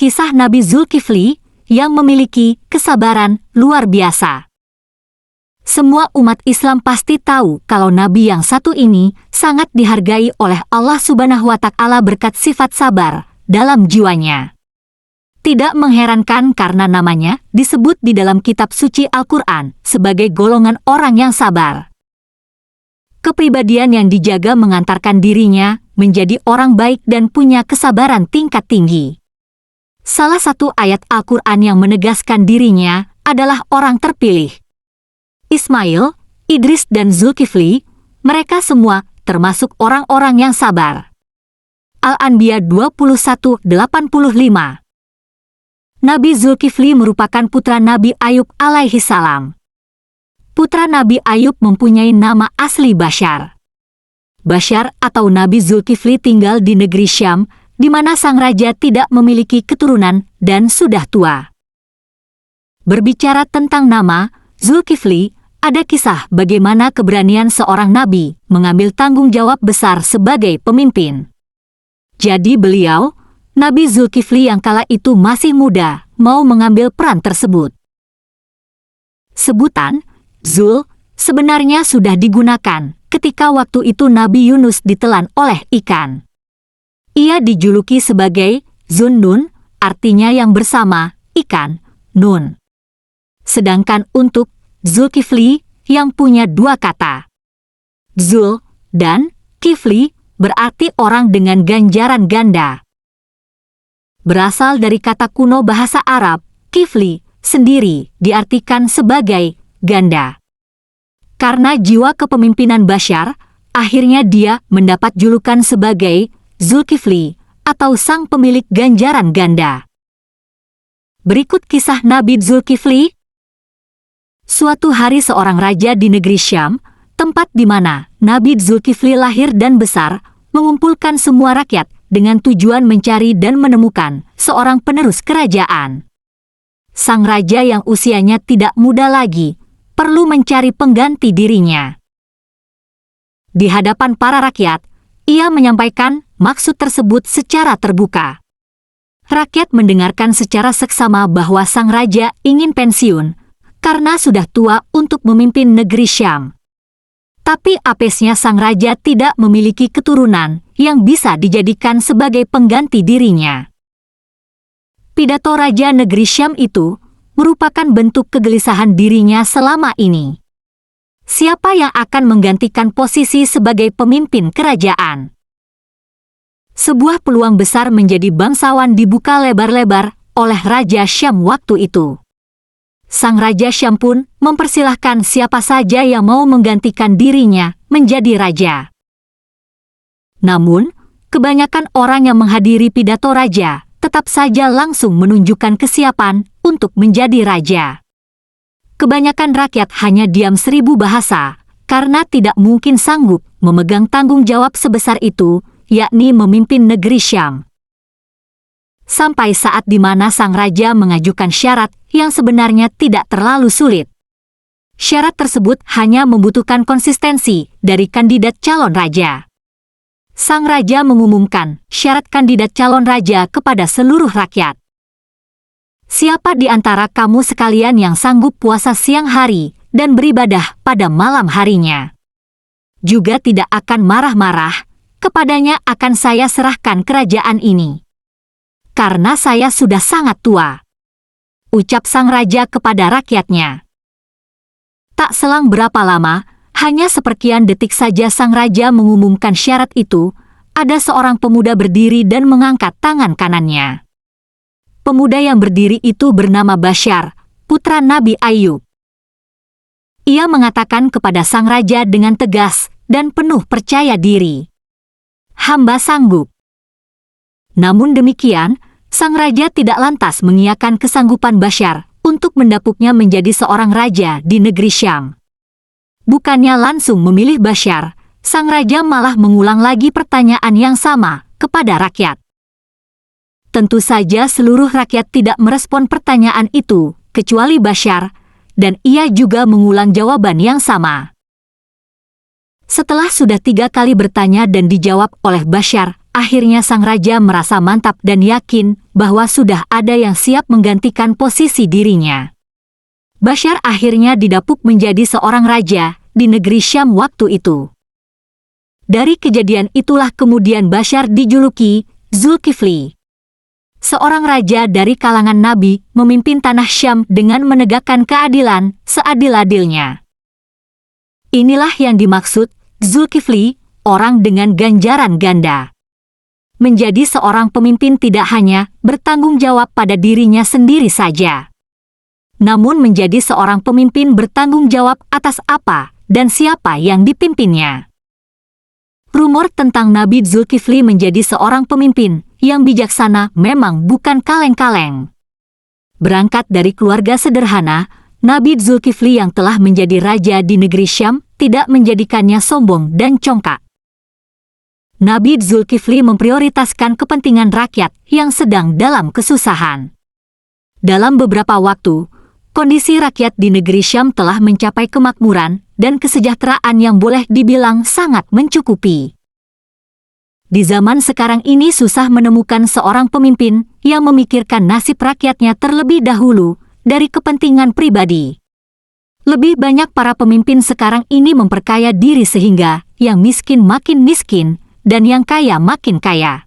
Kisah Nabi Zulkifli yang memiliki kesabaran luar biasa. Semua umat Islam pasti tahu kalau Nabi yang satu ini sangat dihargai oleh Allah Subhanahu wa Ta'ala berkat sifat sabar dalam jiwanya. Tidak mengherankan karena namanya disebut di dalam kitab suci Al-Quran sebagai golongan orang yang sabar. Kepribadian yang dijaga mengantarkan dirinya menjadi orang baik dan punya kesabaran tingkat tinggi. Salah satu ayat Al-Quran yang menegaskan dirinya adalah orang terpilih. Ismail, Idris dan Zulkifli, mereka semua termasuk orang-orang yang sabar. Al-Anbiya 21:85. Nabi Zulkifli merupakan putra Nabi Ayub alaihi salam. Putra Nabi Ayub mempunyai nama asli Bashar. Bashar atau Nabi Zulkifli tinggal di negeri Syam, di mana sang raja tidak memiliki keturunan dan sudah tua. Berbicara tentang nama Zulkifli, ada kisah bagaimana keberanian seorang nabi mengambil tanggung jawab besar sebagai pemimpin. Jadi beliau, Nabi Zulkifli yang kala itu masih muda, mau mengambil peran tersebut. Sebutan Zul sebenarnya sudah digunakan ketika waktu itu Nabi Yunus ditelan oleh ikan. Ia dijuluki sebagai Zunnun, artinya yang bersama, ikan, nun. Sedangkan untuk Zulkifli yang punya dua kata. Zul dan Kifli berarti orang dengan ganjaran ganda. Berasal dari kata kuno bahasa Arab, Kifli sendiri diartikan sebagai ganda. Karena jiwa kepemimpinan Bashar, akhirnya dia mendapat julukan sebagai Zulkifli atau sang pemilik ganjaran ganda. Berikut kisah Nabi Zulkifli. Suatu hari seorang raja di negeri Syam, tempat di mana Nabi Zulkifli lahir dan besar, mengumpulkan semua rakyat dengan tujuan mencari dan menemukan seorang penerus kerajaan. Sang raja yang usianya tidak muda lagi, perlu mencari pengganti dirinya. Di hadapan para rakyat, ia menyampaikan maksud tersebut secara terbuka. Rakyat mendengarkan secara seksama bahwa sang raja ingin pensiun karena sudah tua untuk memimpin negeri Syam. Tapi apesnya sang raja tidak memiliki keturunan yang bisa dijadikan sebagai pengganti dirinya. Pidato raja negeri Syam itu merupakan bentuk kegelisahan dirinya selama ini. Siapa yang akan menggantikan posisi sebagai pemimpin kerajaan? Sebuah peluang besar menjadi bangsawan dibuka lebar-lebar oleh Raja Syam waktu itu. Sang Raja Syam pun mempersilahkan siapa saja yang mau menggantikan dirinya menjadi raja. Namun, kebanyakan orang yang menghadiri pidato raja tetap saja langsung menunjukkan kesiapan untuk menjadi raja. Kebanyakan rakyat hanya diam seribu bahasa karena tidak mungkin sanggup memegang tanggung jawab sebesar itu, yakni memimpin negeri Syam. Sampai saat di mana sang raja mengajukan syarat yang sebenarnya tidak terlalu sulit. Syarat tersebut hanya membutuhkan konsistensi dari kandidat calon raja. Sang raja mengumumkan syarat kandidat calon raja kepada seluruh rakyat. Siapa di antara kamu sekalian yang sanggup puasa siang hari dan beribadah pada malam harinya? Juga tidak akan marah-marah, kepadanya akan saya serahkan kerajaan ini. Karena saya sudah sangat tua. Ucap sang raja kepada rakyatnya. Tak selang berapa lama, hanya seperkian detik saja sang raja mengumumkan syarat itu, ada seorang pemuda berdiri dan mengangkat tangan kanannya. Pemuda yang berdiri itu bernama Bashar, putra Nabi Ayub. Ia mengatakan kepada sang raja dengan tegas dan penuh percaya diri. Hamba sanggup. Namun demikian, sang raja tidak lantas mengiyakan kesanggupan Bashar untuk mendapuknya menjadi seorang raja di negeri Syam. Bukannya langsung memilih Bashar, sang raja malah mengulang lagi pertanyaan yang sama kepada rakyat. Tentu saja seluruh rakyat tidak merespon pertanyaan itu, kecuali Bashar, dan ia juga mengulang jawaban yang sama. Setelah sudah 3 kali bertanya dan dijawab oleh Bashar, akhirnya sang raja merasa mantap dan yakin bahwa sudah ada yang siap menggantikan posisi dirinya. Bashar akhirnya didapuk menjadi seorang raja di negeri Syam waktu itu. Dari kejadian itulah kemudian Bashar dijuluki Zulkifli. Seorang raja dari kalangan nabi memimpin tanah Syam dengan menegakkan keadilan seadil-adilnya. Inilah yang dimaksud Zulkifli, orang dengan ganjaran ganda. Menjadi seorang pemimpin tidak hanya bertanggung jawab pada dirinya sendiri saja, namun menjadi seorang pemimpin bertanggung jawab atas apa dan siapa yang dipimpinnya. Rumor tentang Nabi Zulkifli menjadi seorang pemimpin yang bijaksana memang bukan kaleng-kaleng. Berangkat dari keluarga sederhana, Nabi Zulkifli yang telah menjadi raja di negeri Syam tidak menjadikannya sombong dan congkak. Nabi Zulkifli memprioritaskan kepentingan rakyat yang sedang dalam kesusahan. Dalam beberapa waktu, kondisi rakyat di negeri Syam telah mencapai kemakmuran dan kesejahteraan yang boleh dibilang sangat mencukupi. Di zaman sekarang ini susah menemukan seorang pemimpin yang memikirkan nasib rakyatnya terlebih dahulu dari kepentingan pribadi. Lebih banyak para pemimpin sekarang ini memperkaya diri sehingga yang miskin makin miskin dan yang kaya makin kaya.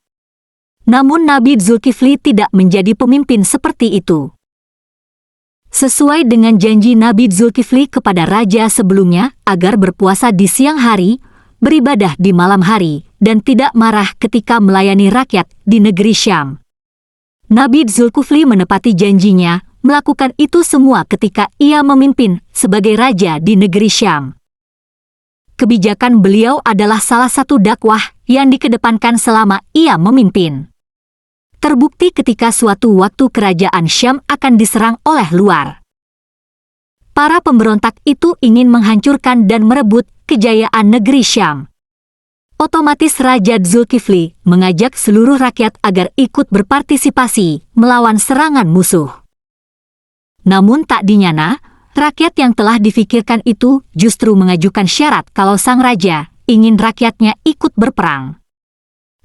Namun Nabi Zulkifli tidak menjadi pemimpin seperti itu. Sesuai dengan janji Nabi Zulkifli kepada raja sebelumnya agar berpuasa di siang hari, beribadah di malam hari, dan tidak marah ketika melayani rakyat di negeri Syam. Nabi Zulkifli menepati janjinya melakukan itu semua ketika ia memimpin sebagai raja di negeri Syam. Kebijakan beliau adalah salah satu dakwah yang dikedepankan selama ia memimpin. Terbukti ketika suatu waktu kerajaan Syam akan diserang oleh luar. Para pemberontak itu ingin menghancurkan dan merebut kejayaan negeri Syam. Otomatis Raja Zulkifli mengajak seluruh rakyat agar ikut berpartisipasi melawan serangan musuh. Namun tak dinyana, rakyat yang telah difikirkan itu justru mengajukan syarat kalau sang raja ingin rakyatnya ikut berperang.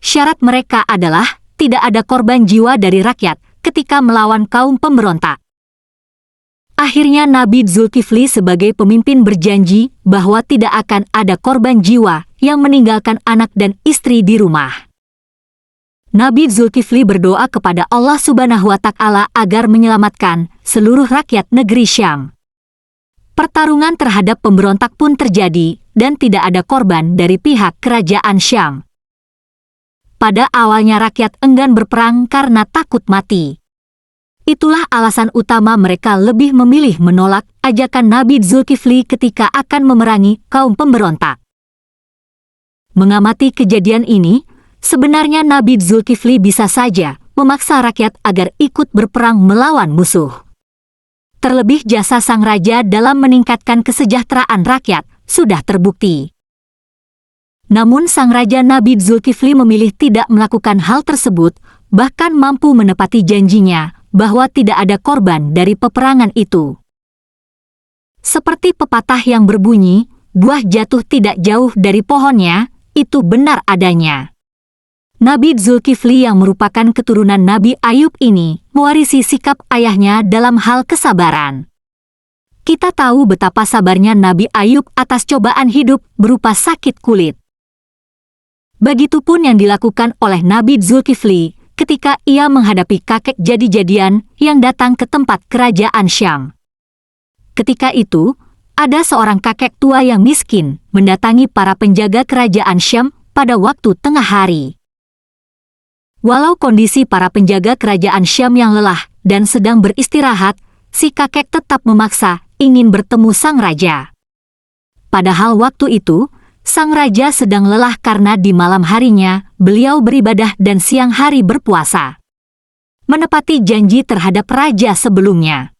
Syarat mereka adalah tidak ada korban jiwa dari rakyat ketika melawan kaum pemberontak. Akhirnya Nabi Zulkifli sebagai pemimpin berjanji bahwa tidak akan ada korban jiwa yang meninggalkan anak dan istri di rumah. Nabi Zulkifli berdoa kepada Allah Subhanahu wa Ta'ala agar menyelamatkan seluruh rakyat negeri Syam. Pertarungan terhadap pemberontak pun terjadi dan tidak ada korban dari pihak kerajaan Syam. Pada awalnya rakyat enggan berperang karena takut mati. Itulah alasan utama mereka lebih memilih menolak ajakan Nabi Zulkifli ketika akan memerangi kaum pemberontak. Mengamati kejadian ini, sebenarnya Nabi Zulkifli bisa saja memaksa rakyat agar ikut berperang melawan musuh. Terlebih jasa sang raja dalam meningkatkan kesejahteraan rakyat sudah terbukti. Namun sang raja Nabi Zulkifli memilih tidak melakukan hal tersebut, bahkan mampu menepati janjinya bahwa tidak ada korban dari peperangan itu. Seperti pepatah yang berbunyi, buah jatuh tidak jauh dari pohonnya, itu benar adanya. Nabi Zulkifli yang merupakan keturunan Nabi Ayub ini mewarisi sikap ayahnya dalam hal kesabaran. Kita tahu betapa sabarnya Nabi Ayub atas cobaan hidup berupa sakit kulit. Begitupun yang dilakukan oleh Nabi Zulkifli ketika ia menghadapi kakek jadi-jadian yang datang ke tempat kerajaan Syam. Ketika itu, ada seorang kakek tua yang miskin mendatangi para penjaga kerajaan Syam pada waktu tengah hari. Walau kondisi para penjaga kerajaan Syam yang lelah dan sedang beristirahat, si kakek tetap memaksa ingin bertemu sang raja. Padahal waktu itu, sang raja sedang lelah karena di malam harinya beliau beribadah dan siang hari berpuasa. Menepati janji terhadap raja sebelumnya.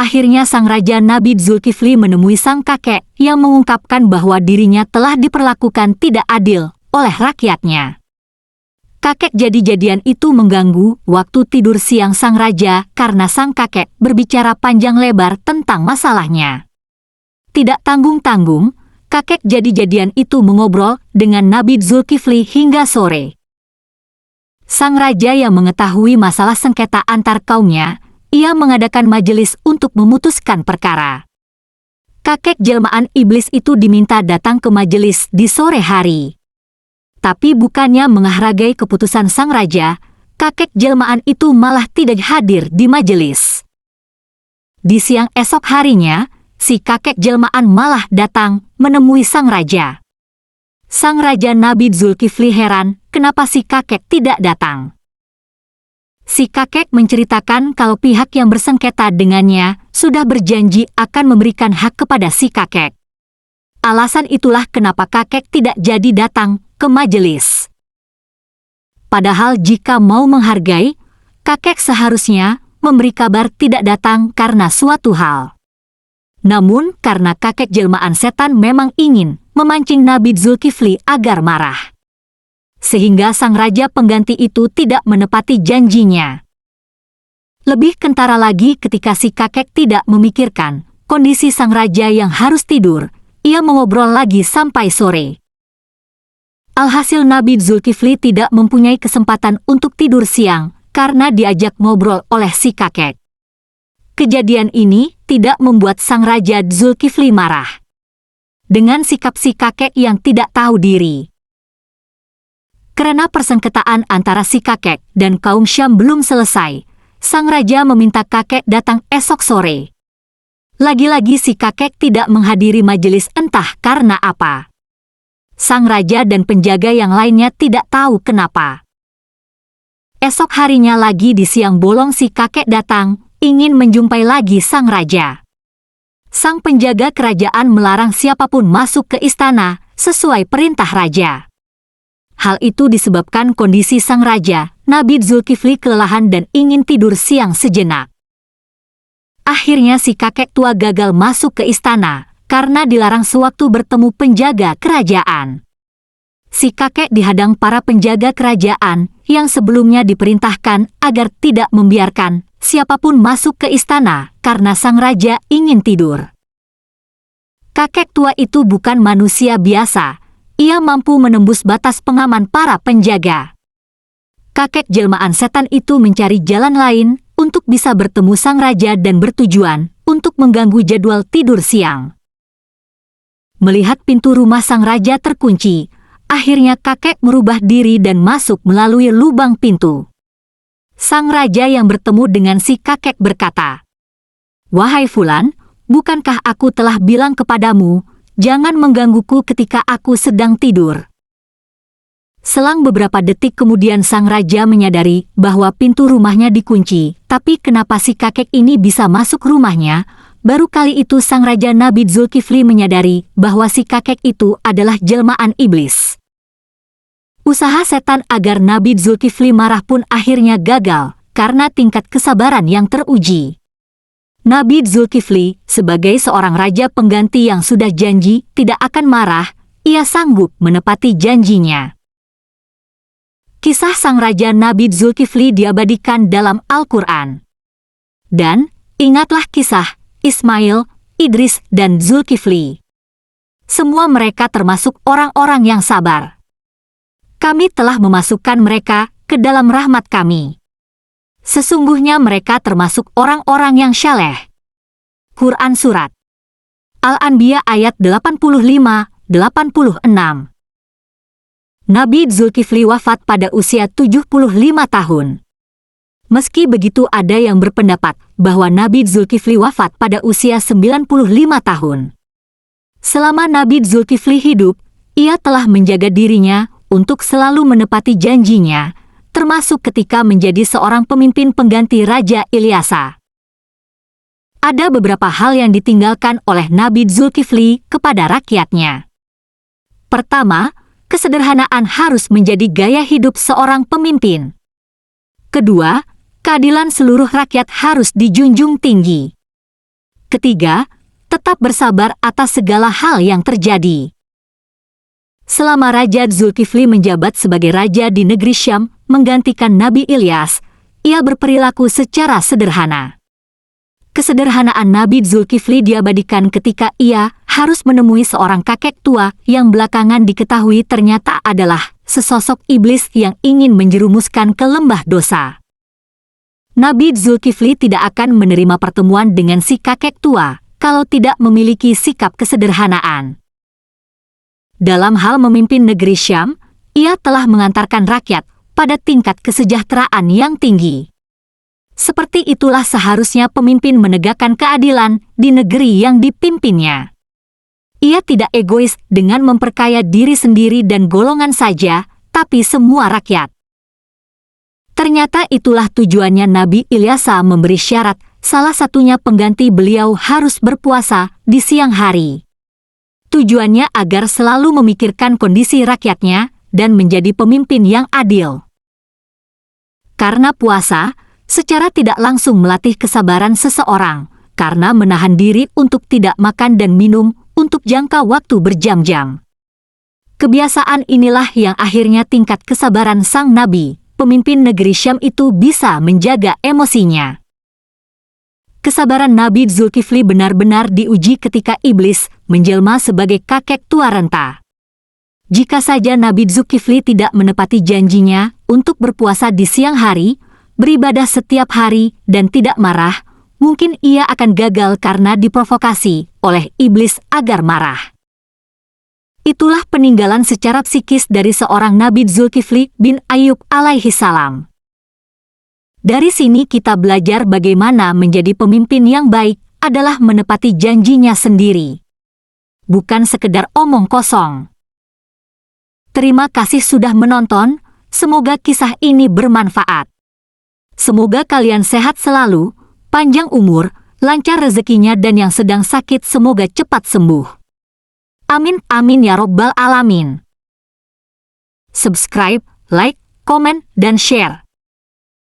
Akhirnya sang raja Nabi Zulkifli menemui sang kakek yang mengungkapkan bahwa dirinya telah diperlakukan tidak adil oleh rakyatnya. Kakek jadi-jadian itu mengganggu waktu tidur siang sang raja karena sang kakek berbicara panjang lebar tentang masalahnya. Tidak tanggung-tanggung, kakek jadi-jadian itu mengobrol dengan Nabi Zulkifli hingga sore. Sang raja yang mengetahui masalah sengketa antar kaumnya, ia mengadakan majelis untuk memutuskan perkara. Kakek jelmaan iblis itu diminta datang ke majelis di sore hari. Tapi bukannya menghargai keputusan sang raja, kakek jelmaan itu malah tidak hadir di majelis. Di siang esok harinya, si kakek jelmaan malah datang menemui sang raja. Sang raja Nabi Zulkifli heran kenapa si kakek tidak datang. Si kakek menceritakan kalau pihak yang bersengketa dengannya sudah berjanji akan memberikan hak kepada si kakek. Alasan itulah kenapa kakek tidak jadi datang ke majelis. Padahal jika mau menghargai, kakek seharusnya memberi kabar tidak datang karena suatu hal. Namun karena kakek jelmaan setan memang ingin memancing Nabi Zulkifli agar marah, sehingga sang raja pengganti itu tidak menepati janjinya. Lebih kentara lagi ketika si kakek tidak memikirkan kondisi sang raja yang harus tidur, ia mengobrol lagi sampai sore. Alhasil Nabi Zulkifli tidak mempunyai kesempatan untuk tidur siang karena diajak ngobrol oleh si kakek. Kejadian ini tidak membuat sang raja Zulkifli marah dengan sikap si kakek yang tidak tahu diri. Karena persengketaan antara si kakek dan kaum Syam belum selesai, sang raja meminta kakek datang esok sore. Lagi-lagi si kakek tidak menghadiri majelis entah karena apa. Sang raja dan penjaga yang lainnya tidak tahu kenapa. Esok harinya lagi di siang bolong si kakek datang, ingin menjumpai lagi sang raja. Sang penjaga kerajaan melarang siapapun masuk ke istana sesuai perintah raja. Hal itu disebabkan kondisi sang raja, Nabi Zulkifli kelelahan dan ingin tidur siang sejenak. Akhirnya si kakek tua gagal masuk ke istana karena dilarang sewaktu bertemu penjaga kerajaan. Si kakek dihadang para penjaga kerajaan yang sebelumnya diperintahkan agar tidak membiarkan siapapun masuk ke istana karena sang raja ingin tidur. Kakek tua itu bukan manusia biasa. Ia mampu menembus batas pengaman para penjaga. Kakek jelmaan setan itu mencari jalan lain untuk bisa bertemu sang raja dan bertujuan untuk mengganggu jadwal tidur siang. Melihat pintu rumah sang raja terkunci, akhirnya kakek merubah diri dan masuk melalui lubang pintu. Sang raja yang bertemu dengan si kakek berkata, "Wahai Fulan, bukankah aku telah bilang kepadamu, jangan menggangguku ketika aku sedang tidur?" Selang beberapa detik kemudian sang raja menyadari bahwa pintu rumahnya dikunci, tapi kenapa si kakek ini bisa masuk rumahnya? Baru kali itu sang raja Nabi Zulkifli menyadari bahwa si kakek itu adalah jelmaan iblis. Usaha setan agar Nabi Zulkifli marah pun akhirnya gagal karena tingkat kesabaran yang teruji. Nabi Zulkifli, sebagai seorang raja pengganti yang sudah janji tidak akan marah, ia sanggup menepati janjinya. Kisah sang raja Nabi Zulkifli diabadikan dalam Al-Quran. Dan, ingatlah kisah Ismail, Idris, dan Zulkifli. Semua mereka termasuk orang-orang yang sabar. Kami telah memasukkan mereka ke dalam rahmat kami. Sesungguhnya mereka termasuk orang-orang yang saleh. Quran Surat Al-Anbiya ayat 85-86. Nabi Zulkifli wafat pada usia 75 tahun. Meski begitu ada yang berpendapat bahwa Nabi Zulkifli wafat pada usia 95 tahun. Selama Nabi Zulkifli hidup, ia telah menjaga dirinya untuk selalu menepati janjinya, termasuk ketika menjadi seorang pemimpin pengganti Raja Ilyasa. Ada beberapa hal yang ditinggalkan oleh Nabi Zulkifli kepada rakyatnya. Pertama, kesederhanaan harus menjadi gaya hidup seorang pemimpin. Kedua, keadilan seluruh rakyat harus dijunjung tinggi. Ketiga, tetap bersabar atas segala hal yang terjadi. Selama Raja Zulkifli menjabat sebagai raja di negeri Syam menggantikan Nabi Ilyas, ia berperilaku secara sederhana. Kesederhanaan Nabi Zulkifli diabadikan ketika ia harus menemui seorang kakek tua yang belakangan diketahui ternyata adalah sesosok iblis yang ingin menjerumuskan ke lembah dosa. Nabi Zulkifli tidak akan menerima pertemuan dengan si kakek tua kalau tidak memiliki sikap kesederhanaan. Dalam hal memimpin negeri Syam, ia telah mengantarkan rakyat pada tingkat kesejahteraan yang tinggi. Seperti itulah seharusnya pemimpin menegakkan keadilan di negeri yang dipimpinnya. Ia tidak egois dengan memperkaya diri sendiri dan golongan saja, tapi semua rakyat. Ternyata itulah tujuannya Nabi Ilyasa memberi syarat, salah satunya pengganti beliau harus berpuasa di siang hari. Tujuannya agar selalu memikirkan kondisi rakyatnya dan menjadi pemimpin yang adil. Karena puasa, secara tidak langsung melatih kesabaran seseorang, karena menahan diri untuk tidak makan dan minum untuk jangka waktu berjam-jam. Kebiasaan inilah yang akhirnya tingkat kesabaran sang nabi, pemimpin negeri Syam itu bisa menjaga emosinya. Kesabaran Nabi Zulkifli benar-benar diuji ketika iblis menjelma sebagai kakek tua renta. Jika saja Nabi Zulkifli tidak menepati janjinya untuk berpuasa di siang hari, beribadah setiap hari dan tidak marah, mungkin ia akan gagal karena diprovokasi oleh iblis agar marah. Itulah peninggalan secara psikis dari seorang Nabi Zulkifli bin Ayyub alaihi salam. Dari sini kita belajar bagaimana menjadi pemimpin yang baik adalah menepati janjinya sendiri. Bukan sekedar omong kosong. Terima kasih sudah menonton, semoga kisah ini bermanfaat. Semoga kalian sehat selalu, panjang umur, lancar rezekinya dan yang sedang sakit semoga cepat sembuh. Amin amin ya robbal alamin. Subscribe, like, komen, dan share.